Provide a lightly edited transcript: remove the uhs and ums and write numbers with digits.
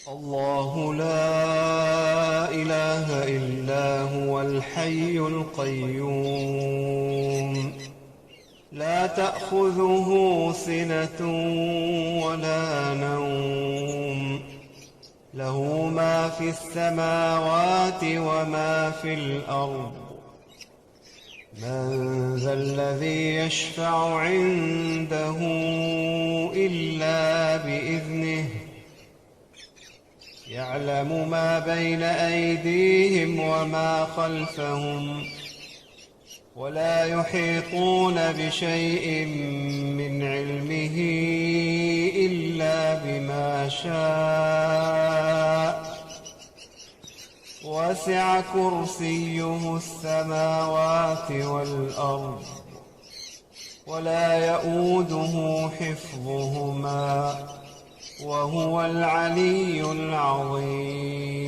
الله لا إله إلا هو الحي القيوم لا تأخذه سنة ولا نوم له ما في السماوات وما في الأرض من ذا الذي يشفع عنده إلا بإذنه يعلم ما بين أيديهم وما خلفهم ولا يحيطون بشيء من علمه إلا بما شاء وسع كرسيه السماوات والأرض ولا يؤوده حفظهما وهو العلي العظيم